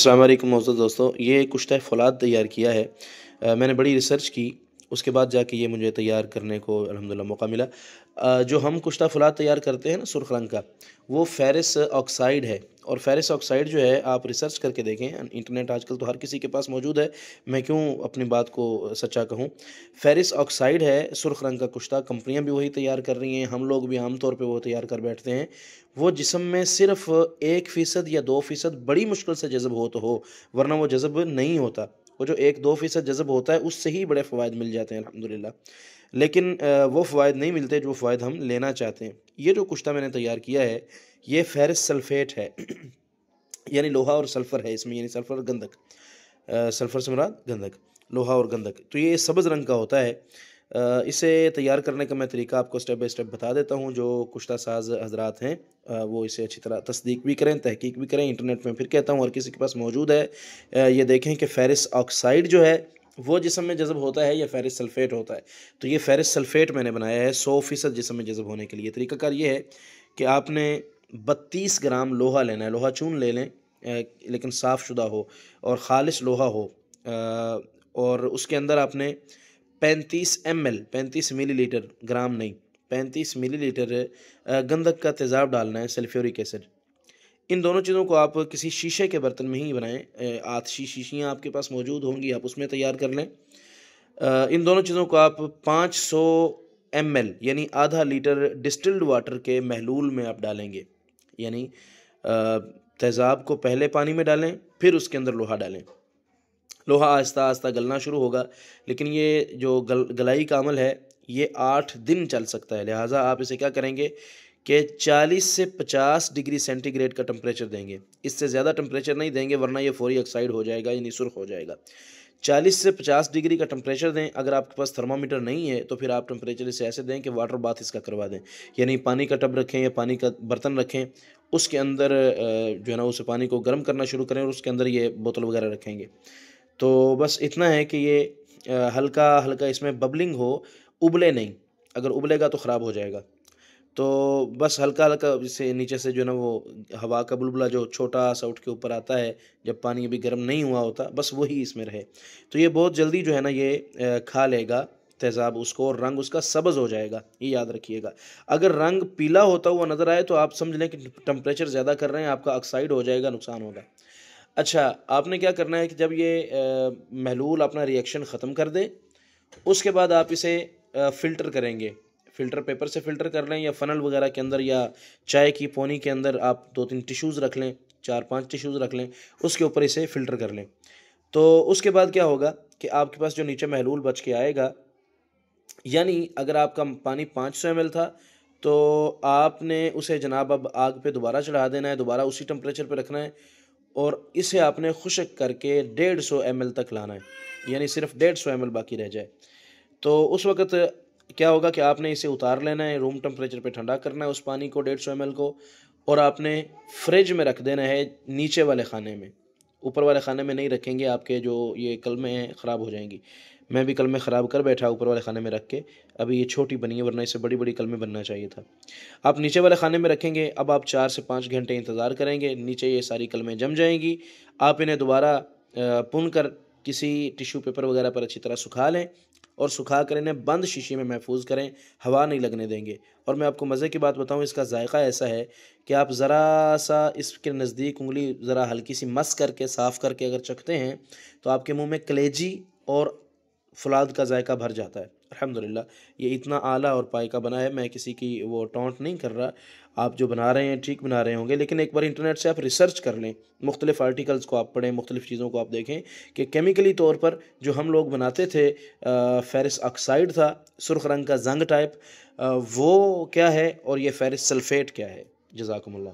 अस्सलाम वालेकुम मोअज़्ज़ज़ दोस्तों, ये कुश्ता फ़ौलाद तैयार किया है। मैंने बड़ी रिसर्च की, उसके बाद जाके ये मुझे तैयार करने को अल्हम्दुलिल्लाह मौका मिला। जो हम कुश्ता फ़ौलाद तैयार करते हैं ना सुर्ख़ रंग का, वो फ़ेरस ऑक्साइड है। और फ़ेरस ऑक्साइड जो है आप रिसर्च करके देखें, इंटरनेट आजकल तो हर किसी के पास मौजूद है, मैं क्यों अपनी बात को सच्चा कहूँ। फ़ेरस ऑक्साइड है सुर्ख़ रंग का कुश्ता, कंपनियाँ भी वही तैयार कर रही हैं, हम लोग भी आम तौर पे वो तैयार कर बैठते हैं। वो जिस्म में सिर्फ़ 1% या 2% बड़ी मुश्किल से जज़्ब हो तो हो, वरना वो जज़ब नहीं होता। वो जो 1-2% जज़ब होता है, उससे ही बड़े फ़वाइद मिल जाते हैं अल्हम्दुलिल्लाह। लेकिन वो फ़वाइद नहीं मिलते जो फ़वाइद हम लेना चाहते हैं। ये जो कुश्ता मैंने तैयार किया है, ये फ़ेरस सल्फ़ेट है यानी लोहा और सल्फ़र है इसमें, यानी सल्फ़र और गंधक। सल्फ़र से मुराद गंधक, लोहा और गंधक। तो ये सब्ज़ रंग का होता है। इसे तैयार करने का मैं तरीका आपको स्टेप बाय स्टेप बता देता हूँ। जो कुश्ता साज़ हज़रात हैं वो इसे अच्छी तरह तस्दीक भी करें, तहकीक भी करें। इंटरनेट में फिर कहता हूँ हर किसी के पास मौजूद है। ये देखें कि फ़ेरस ऑक्साइड जो है वो जिस्म में जज़ब होता है या फ़ेरस सल्फ़ेट होता है। तो ये फ़ेरस सल्फ़ेट मैंने बनाया है 100% जिस्म में जज़ब होने के लिए। तरीक़ाकार ये है कि आपने 32 ग्राम लोहा लेना है, लोहा चून ले लें, लेकिन साफ़शुदा हो और ख़ालिस लोहा हो। और उसके अंदर आपने 35 ml 35 मिलीलीटर, ग्राम नहीं, 35 मिलीलीटर गंधक का तेज़ाब डालना है, सल्फ्यूरिक एसिड। इन दोनों चीज़ों को आप किसी शीशे के बर्तन में ही बनाएँ। आतशी शीशियाँ आपके पास मौजूद होंगी, आप उसमें तैयार कर लें। इन दोनों चीज़ों को आप 500 ml यानी आधा लीटर डिस्टिल्ड वाटर के महलूल में आप डालेंगे। यानी तेज़ाब को पहले पानी में डालें, फिर उसके अंदर लोहा डालें। लोहा आहिस्ता-आहिस्ता गलना शुरू होगा, लेकिन ये जो गलाई का अमल है, ये 8 दिन चल सकता है। लिहाज़ा आप इसे क्या करेंगे कि 40 से 50 डिग्री सेंटीग्रेड का टेम्परेचर देंगे। इससे ज़्यादा टेम्परेचर नहीं देंगे, वरना ये फ़ौरी ऑक्साइड हो जाएगा, यानी सुर्ख़ हो जाएगा। 40 से 50 डिग्री का टेम्परेचर दें। अगर आपके पास थर्मामीटर नहीं है, तो फिर आप टेम्परेचर इसे ऐसे दें कि वाटर बाथ इसका करवा दें। यानी पानी का टब रखें या पानी का बर्तन रखें, उसके अंदर जो है ना उस पानी को गर्म करना शुरू करें और उसके अंदर ये बोतल वगैरह रखेंगे। तो बस इतना है कि ये हल्का-हल्का इसमें बबलिंग हो, उबले नहीं। अगर उबलेगा तो ख़राब हो जाएगा। तो बस हल्का-हल्का इससे नीचे से जो है ना वो हवा का बुलबुला जो छोटा-सा उठ के ऊपर आता है, जब पानी अभी गर्म नहीं हुआ होता, बस वही इसमें रहे। तो ये बहुत जल्दी जो है ना ये खा लेगा तेज़ाब उसको, और रंग उसका सब्ज़ हो जाएगा, ये याद रखिएगा। अगर रंग पीला होता हुआ नज़र आए तो आप समझ लें कि टेम्परेचर ज़्यादा कर रहे हैं, आपका ऑक्साइड हो जाएगा, नुकसान होगा। अच्छा, आपने क्या करना है कि जब ये महलूल अपना रिएक्शन ख़त्म कर दे, उसके बाद आप इसे फ़िल्टर करेंगे। फ़िल्टर पेपर से फ़िल्टर कर लें या फ़नल वगैरह के अंदर या चाय की पोनी के अंदर आप 2-3 टिश्यूज़ रख लें, 4-5 टिश्यूज़ रख लें, उसके ऊपर इसे फ़िल्टर कर लें। तो उसके बाद क्या होगा कि आपके पास जो नीचे महलूल बच के आएगा, यानी अगर आपका पानी 500 ml था, तो आपने उसे जनाब अब आग पे दोबारा चढ़ा देना है, दोबारा उसी टेम्परेचर पे रखना है और इसे आपने खुश्क करके 150 ml तक लाना है, यानी सिर्फ 150 ml बाकी रह जाए। तो उस वक़्त क्या होगा कि आपने इसे उतार लेना है, रूम टेम्परेचर पे ठंडा करना है उस पानी को 150 ml को, और आपने फ्रिज में रख देना है नीचे वाले खाने में। ऊपर वाले खाने में नहीं रखेंगे, आपके जो ये कलमें हैं ख़राब हो जाएँगी। मैं भी कलमें ख़राब कर बैठा ऊपर वाले खाने में रख के, अभी ये छोटी बनी है, वरना इससे बड़ी-बड़ी कलमें बनना चाहिए था। आप नीचे वाले खाने में रखेंगे, अब आप 4 से 5 घंटे इंतज़ार करेंगे, नीचे ये सारी कलमें जम जाएँगी। आप इन्हें दोबारा पुन कर किसी टिश्यू पेपर वगैरह पर अच्छी तरह सुखा लें और सुखा कर इन्हें बंद शीशी में महफूज़ करें, हवा नहीं लगने देंगे। और मैं आपको मज़े की बात बताऊँ, इसका ज़ायक़ा ऐसा है कि आप ज़रा-सा इसके नज़दीक उँगली ज़रा हल्की-सी मस करके, साफ़ करके अगर चखते हैं, तो आपके मुँह में कलेजी और फ़ौलाद का ज़ायक़ा भर जाता है। अल्हम्दुलिल्लाह, ये इतना आला और पाई का बना है, मैं किसी की वो टॉन्ट नहीं कर रहा। आप जो बना रहे हैं ठीक बना रहे होंगे, लेकिन एक बार इंटरनेट से आप रिसर्च कर लें, मुख्तलिफ़ आर्टिकल्स को आप पढ़ें, मुख्तलिफ़ चीज़ों को आप देखें कि केमिकली तौर पर जो हम लोग बनाते थे फ़ेरस ऑक्साइड था, सुर्ख़ रंग का ज़ंग टाइप, वो क्या है और ये फ़ेरस सल्फ़ेट क्या है। जज़ाकुमुल्लाह।